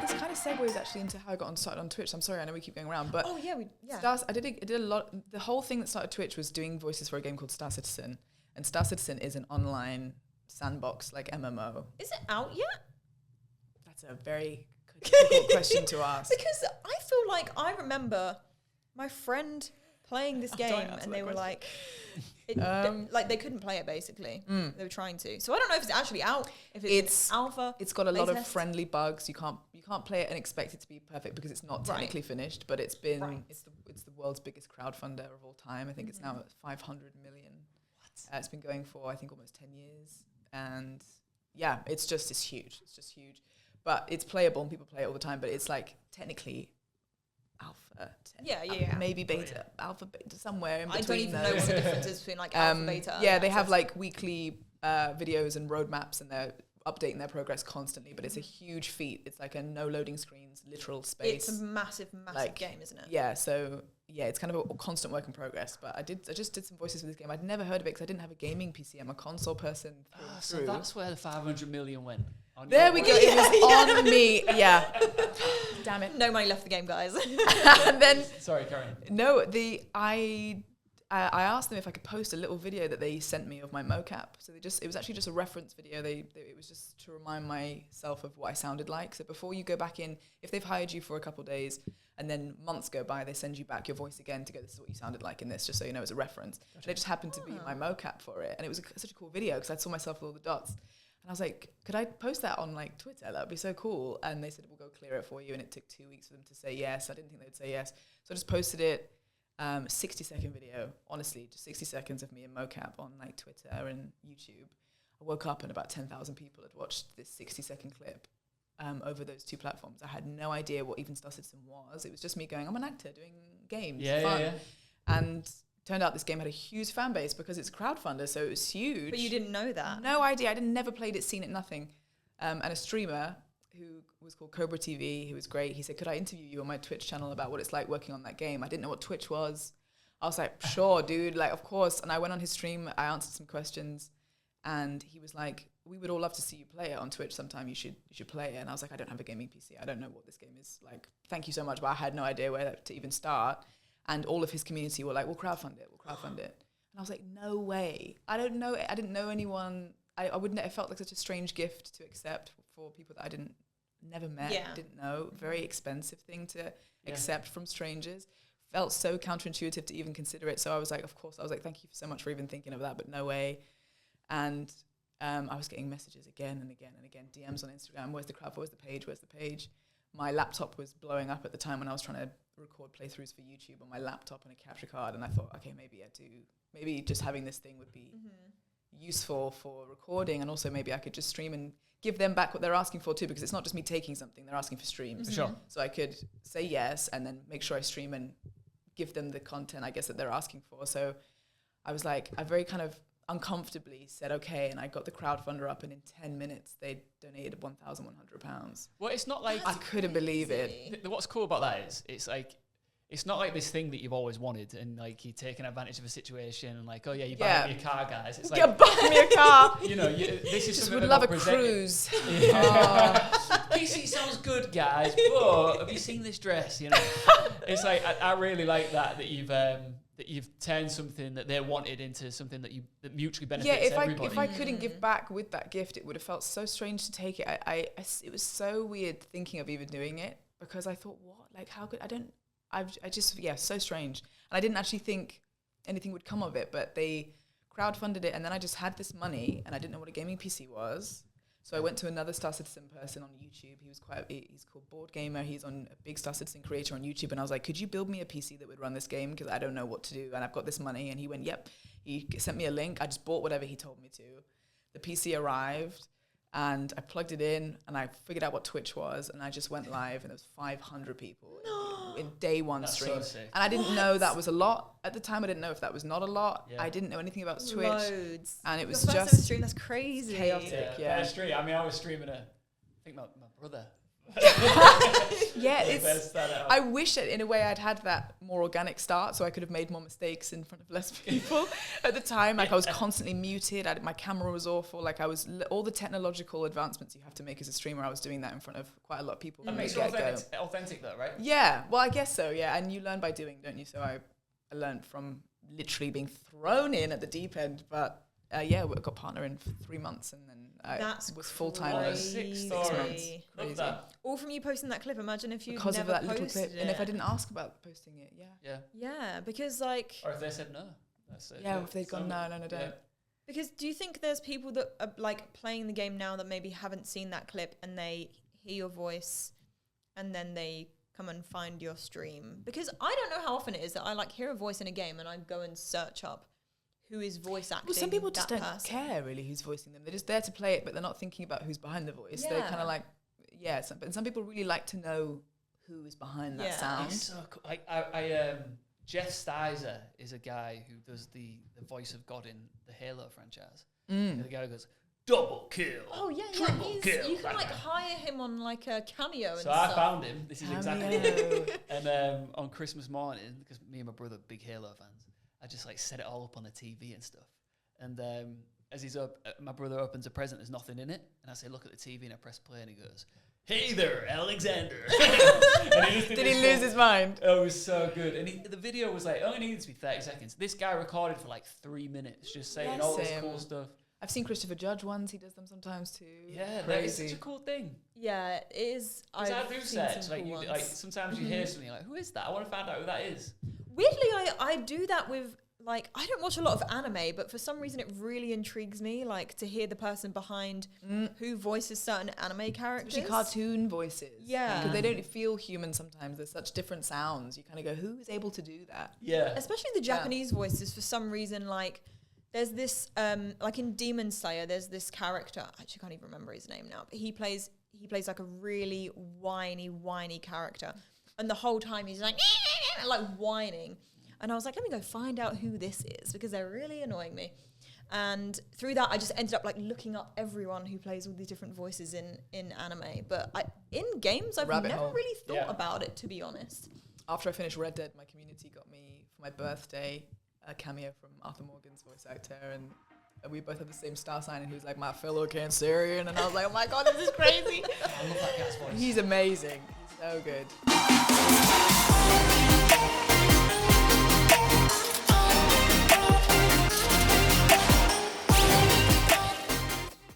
This kind of segues actually into how I got started on Twitch. I'm sorry, I know we keep going around, but yeah. I did a lot. The whole thing that started Twitch was doing voices for a game called Star Citizen, and Star Citizen is an online sandbox like MMO. Is it out yet? That's a very difficult question to ask. Because I feel like I remember my friend playing this game and they were like, like they couldn't play it basically. They were trying to. So I don't know if it's actually out, if it's alpha. It's got a lot of friendly bugs. You can't play it and expect it to be perfect because it's not technically finished, but it's been it's the world's biggest crowdfunder of all time. I think it's now at 500 million. It's been going for I think almost 10 years. And yeah, it's huge. It's just huge. But it's playable and people play it all the time, but it's like technically alpha. Maybe beta, alpha, beta, somewhere in between. I don't even know what the difference is between like alpha, beta. Yeah, they have like weekly videos and roadmaps and they're updating their progress constantly, but it's a huge feat. It's like a no loading screens, literal space. It's a massive game, isn't it? Yeah, so yeah, it's kind of a constant work in progress. But I just did some voices for this game. I'd never heard of it because I didn't have a gaming PC. I'm a console person So that's where the 500 million went. There we go. It was on me. Yeah. Damn it. No money left for the game, guys. And then sorry, Karen. No, I asked them if I could post a little video that they sent me of my mocap. So it was actually just a reference video. It was just to remind myself of what I sounded like. So before you go back in, if they've hired you for a couple of days and then months go by, they send you back your voice again to go, this is what you sounded like in this, just so you know as a reference. Gotcha. And it just happened to be my mocap for it. And it was such a cool video because I saw myself with all the dots. And I was like, could I post that on like Twitter? That would be so cool. And they said, we'll go clear it for you. And it took 2 weeks for them to say yes. I didn't think they'd say yes. So I just posted it. 60-second video, honestly, just 60 seconds of me in mocap on like Twitter and YouTube. I woke up and about 10,000 people had watched this 60-second clip over those two platforms. I had no idea what even Star Citizen was. It was just me going, I'm an actor doing games, fun. Yeah. And turned out this game had a huge fan base because it's Crowdfunder, so it was huge. But you didn't know that? No idea. I never played it, seen it, nothing. And a streamer who was called CobraTV, who was great. He said, could I interview you on my Twitch channel about what it's like working on that game? I didn't know what Twitch was. I was like, sure, dude, like, of course. And I went on his stream, I answered some questions, and he was like, we would all love to see you play it on Twitch sometime. You should play it. And I was like, I don't have a gaming PC. I don't know what this game is like. Thank you so much, but I had no idea where to even start. And all of his community were like, we'll crowdfund it. And I was like, no way. I didn't know anyone. I wouldn't. It felt like such a strange gift to accept for people that I never met, didn't know. Very expensive thing to accept from strangers. Felt so counterintuitive to even consider it. So I was like, of course. I was like, thank you so much for even thinking of that, but no way. And I was getting messages again and again and again, DMs on Instagram. Where's the crowd? Where's the page? My laptop was blowing up at the time when I was trying to record playthroughs for YouTube on my laptop and a capture card. And I thought, okay, maybe just having this thing would be useful for recording. And also maybe I could just stream and give them back what they're asking for too, because it's not just me taking something, they're asking for streams. For sure. So I could say yes and then make sure I stream and give them the content, I guess, that they're asking for. So I was like, I very kind of uncomfortably said okay, and I got the crowdfunder up, and in 10 minutes they donated £1,100. Well, it's not like I couldn't believe it. What's cool about that is it's not like this thing that you've always wanted and like you're taking advantage of a situation and like, oh yeah, you buy me a car, guys. It's like, buy me a car. This is just something would love a presented. cruise. PC sounds good, guys, but have you seen this dress? It's like I really like that you've turned something that they wanted into something that mutually benefits everybody. If I couldn't give back with that gift, it would have felt so strange to take it. It was so weird thinking of even doing it, because I thought, what? Like, how could so strange. And I didn't actually think anything would come of it, but they crowdfunded it, and then I just had this money, and I didn't know what a gaming PC was. So I went to another Star Citizen person on YouTube. He's called Board Gamer. He's a big Star Citizen creator on YouTube. And I was like, could you build me a PC that would run this game? Because I don't know what to do, and I've got this money. And he went, yep. He sent me a link. I just bought whatever he told me to. The PC arrived, and I plugged it in, and I figured out what Twitch was, and I just went live, and there was 500 people in day one. That's stream. So sick. And I didn't know that was a lot. At the time, I didn't know if that was not a lot. Yeah. I didn't know anything about Twitch. Loads. And it was Your first just stream, that's crazy. Chaotic, I was streaming I think my brother Yeah, it's. I wish that in a way I'd had that more organic start, so I could have made more mistakes in front of less people. At the time, like I was constantly muted. My camera was awful. Like I was all the technological advancements you have to make as a streamer. I was doing that in front of quite a lot of people. That makes it authentic, though, right? Yeah. Well, I guess so. Yeah, and you learn by doing, don't you? So I learned from literally being thrown in at the deep end, but. Yeah, we got partner in for 3 months, and then I was full time. 6 months. Crazy. All from you posting that clip. Imagine if you because never of that little clip, it. and if I didn't ask about posting it, yeah, because like, or if they said no, that's it. Yeah, if they'd gone no, don't. Yeah. Because do you think there's people that are like playing the game now that maybe haven't seen that clip and they hear your voice, and then they come and find your stream? Because I don't know how often it is that I like hear a voice in a game and I go and search up who is voice acting. Well, some people just don't care really who's voicing them. They're just there to play it, but they're not thinking about who's behind the voice. Yeah. They're kind of like, but some people really like to know who is behind that sound. It's so cool. Jeff Stizer is a guy who does the voice of God in the Halo franchise. The guy who goes, double kill. Oh yeah, triple kill. You can like hire him on like a cameo and so stuff. I found him. This is exactly it. And on Christmas morning, because me and my brother are big Halo fans, I just like set it all up on the TV and stuff. And as he's up, my brother opens a present, there's nothing in it. And I say, look at the TV, and I press play, and he goes, hey there, Alexander. And he did he lose his mind? Oh, it was so good. And the video was like, only needed to be 30 seconds. This guy recorded for like 3 minutes, just saying all this cool stuff. I've seen Christopher Judge once, he does them sometimes too. Yeah, that is such a cool thing. Yeah, it is. I do search, like sometimes you hear something like, who is that? I want to find out who that is. Weirdly, I do that with, like, I don't watch a lot of anime, but for some reason it really intrigues me, like, to hear the person behind who voices certain anime characters. Especially cartoon voices. Yeah. Because they don't feel human sometimes. There's such different sounds. You kind of go, who is able to do that? Yeah. Especially the Japanese voices, for some reason, like, there's this, like in Demon Slayer, there's this character, I actually can't even remember his name now, but he plays like a really whiny character. And the whole time he's like whining. And I was like, let me go find out who this is, because they're really annoying me. And through that, I just ended up like looking up everyone who plays all these different voices in anime. But in games, I've never really thought about it, to be honest. After I finished Red Dead, my community got me, for my birthday, a cameo from Arthur Morgan's voice actor. And we both had the same star sign, and he was like, my fellow Cancerian. And I was like, oh my God, this is crazy. I love that guy's voice. He's amazing. He's so good.